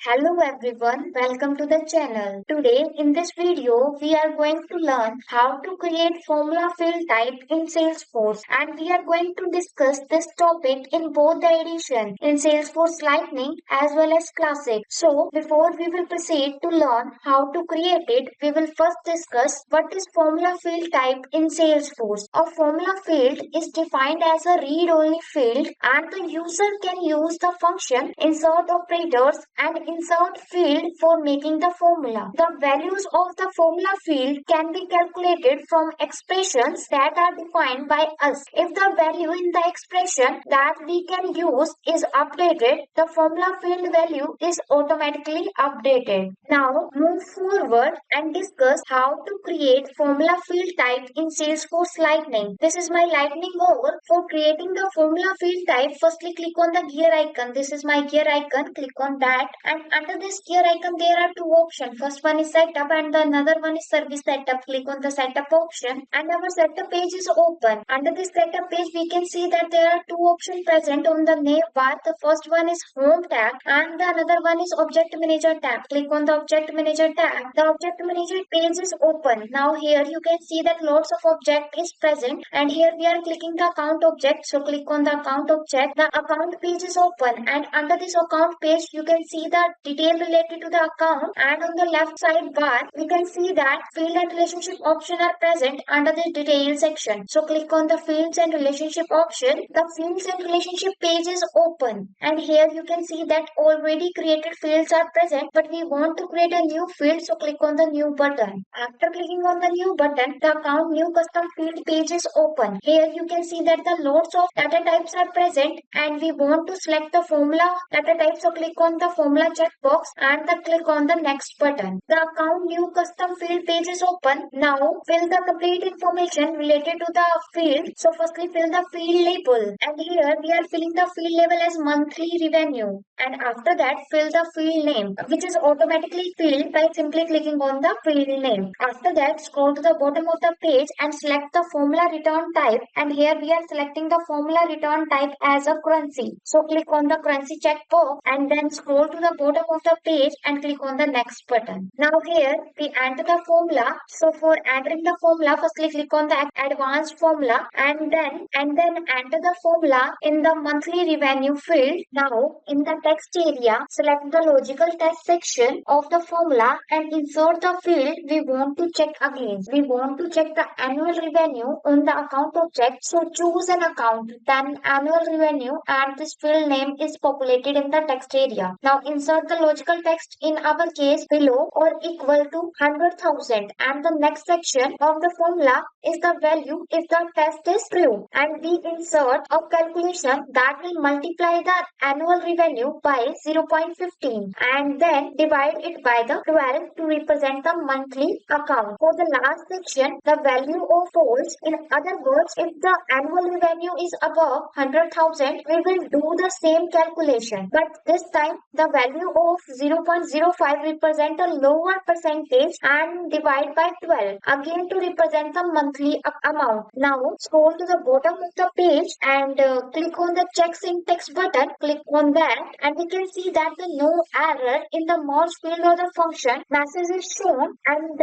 Hello everyone, welcome to the channel. Today in this video we are going to learn how to create formula field type in Salesforce, and we are going to discuss this topic in both the edition in Salesforce Lightning as well as Classic. So before we will proceed to learn how to create it, we will first discuss what is formula field type in Salesforce. A formula field is defined as a read-only field and the user can use the function insert operators and insert field for making the formula. The values of the formula field can be calculated from expressions that are defined by us. If the value in the expression that we can use is updated, the formula field value is automatically updated. Now move forward and discuss how to create formula field type in Salesforce Lightning. This is my Lightning mode. For creating the formula field type, firstly click on the gear icon. This is my gear icon. Click on that, and under this gear icon there are two options. First one is setup and the another one is service setup. Click on the setup option and our setup page is open. Under this setup page we can see that there are two options present on the name bar. The first one is home tab and the another one is object manager tab. Click on the object manager tab. The object manager page is open. Now here you can see that lots of object is present, and here we are clicking the account object. So click on the account object. The account page is open, and under this account page you can see the detail related to the account, and on the left side bar we can see that field and relationship option are present under the detail section. So click on the fields and relationship option. The fields and relationship page is open, and here you can see that already created fields are present, but we want to create a new field, so click on the new button. After clicking on the new button, the account new custom field page is open. Here you can see that the loads of data types are present, and we want to select the formula data type, so click on the formula checkbox and then click on the next button. The account new custom field page is open. Now fill the complete information related to the field. So firstly fill the field label, and here we are filling the field label as monthly revenue, and after that fill the field name, which is automatically filled by simply clicking on the field name. After that scroll to the bottom of the page and select the formula return type, and here we are selecting the formula return type as a currency. So click on the currency checkbox and then scroll to the bottom of the page and click on the next button. Now here we enter the formula. So for entering the formula, firstly click on the advanced formula and then enter the formula in the monthly revenue field. Now in the text area, select the logical test section of the formula and insert the field we want to check against. We want to check the annual revenue on the account object. So choose an account, then annual revenue, and this field name is populated in the text area. Now insert the logical text, in our case below or equal to 100,000, and the next section of the formula is the value if the test is true, and we insert a calculation that will multiply the annual revenue by 0.15 and then divide it by the 12 to represent the monthly account. For the last section, the value of false. In other words, if the annual revenue is above 100,000, we will do the same calculation, but this time the value of 0.05 represent a lower percentage and divide by 12 again to represent the monthly amount. Now scroll to the bottom of the page and click on the check syntax button. Click on that, and we can see that the no error in the merge field or the function message is shown, and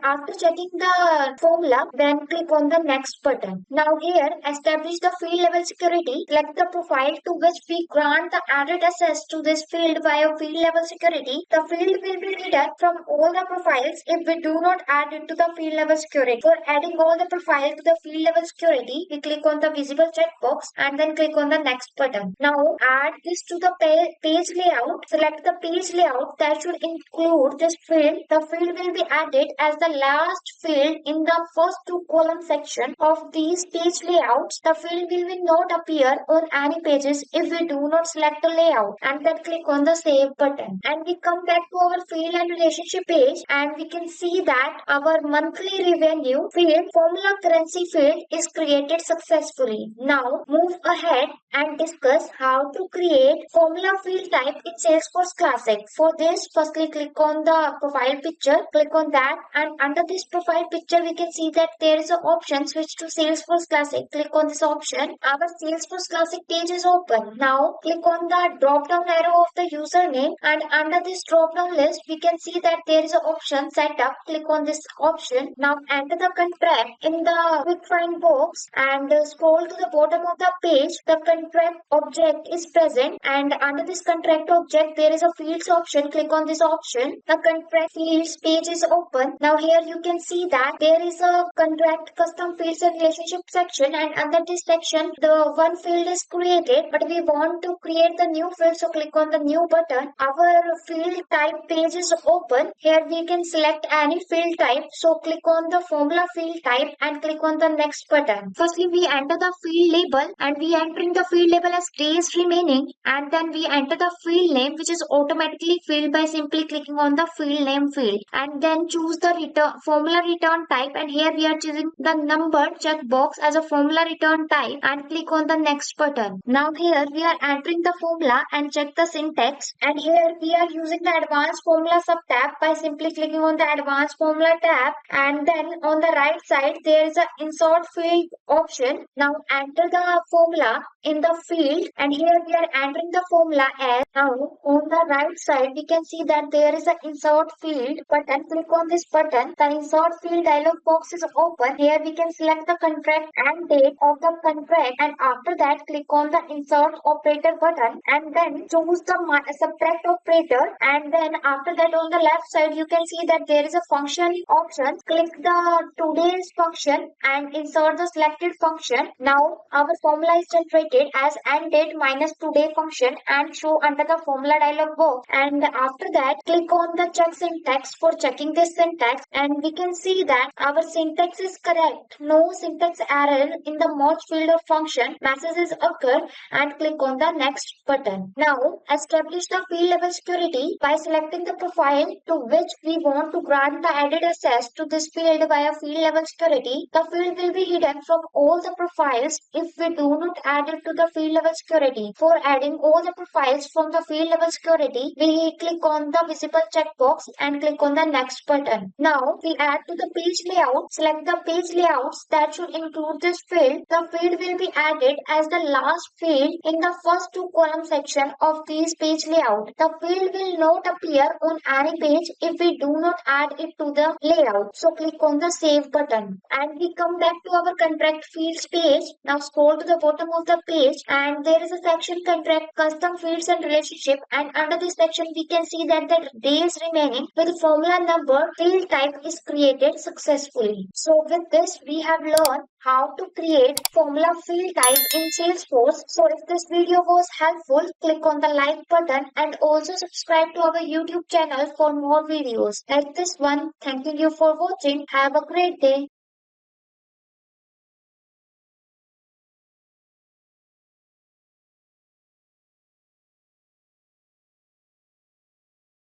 after checking the formula, then click on the next button. Now here establish the field level security. Select the profile to which we grant the added access to this field via field level security. The field will be hidden from all the profiles if we do not add it to the field level security. For adding all the profiles to the field level security, we click on the visible checkbox and then click on the next button. Now add this to the page layout. Select the page layout that should include this field. The field will be added as the last field in the first two column section of these page layouts. The field will not appear on any pages if we do not select the layout, and then click on the save button, and we come back to our field and relationship page, and we can see that our monthly revenue field formula currency field is created successfully. Now move ahead and discuss how to create formula field type in Salesforce Classic. For this, firstly click on the profile picture. Click on that, and under this profile picture we can see that there is an option switch to Salesforce Classic. Click on this option. Our Salesforce Classic page is open. Now click on the drop down arrow arrow of the username, and under this drop down list we can see that there is an option setup. Click on this option. Now enter the contract in the quick find box and scroll to the bottom of the page. The contract object is present, and under this contract object there is a fields option. Click on this option. The contract fields page is open. Now here you can see that there is a contract custom fields and relationship section, and under this section the one field is created, but we want to create the new field, so click on the new button. Our field type page is open. Here we can select any field type, so click on the formula field type and click on the next button. Firstly we enter the field label, and we entering the field label as days remaining, and then we enter the field name, which is automatically filled by simply clicking on the field name field, and then choose the return formula return type, and here we are choosing the number checkbox as a formula return type and click on the next button. Now here we are entering the formula and check the syntax, and here we are using the advanced formula sub tab by simply clicking on the advanced formula tab, and then on the right side there is a insert field option. Now enter the formula in the field, and here we are entering the formula as. Now on the right side we can see that there is an insert field button. Click on this button. The insert field dialog box is open. Here we can select the contract and date of the contract, and after that click on the insert operator button and then choose the subtract operator, and then after that on the left side you can see that there is a function option. Click the today's function and insert the selected function. Now our formula is generated as end date minus today function and show under the formula dialog box, and after that click on the check syntax for checking this syntax, and we can see that our syntax is correct. No syntax error in the merge field of function messages occur, and click on the next button. Now establish the field level security by selecting the profile to which we want to grant the added access to this field via field level security. The field will be hidden from all the profiles if we do not add it to the field level security. For adding all the profiles from the field level security, we click on the visible checkbox and click on the next button. Now we add to the page layout. Select the page layouts that should include this field. The field will be added as the last field in the first two column section of this page layout. The field will not appear on any page if we do not add it to the layout. So click on the save button, and we come back to our contract fields page. Now scroll to the bottom of the page, and there is a section contract custom fields and relationship, and under this section we can see that the days remaining with formula number field type is created successfully. So with this we have learned how to create formula field type in Salesforce. So if this video was helpful, click on the like button and also subscribe to our YouTube channel for more videos like this one. Thanking you for watching. Have a great day.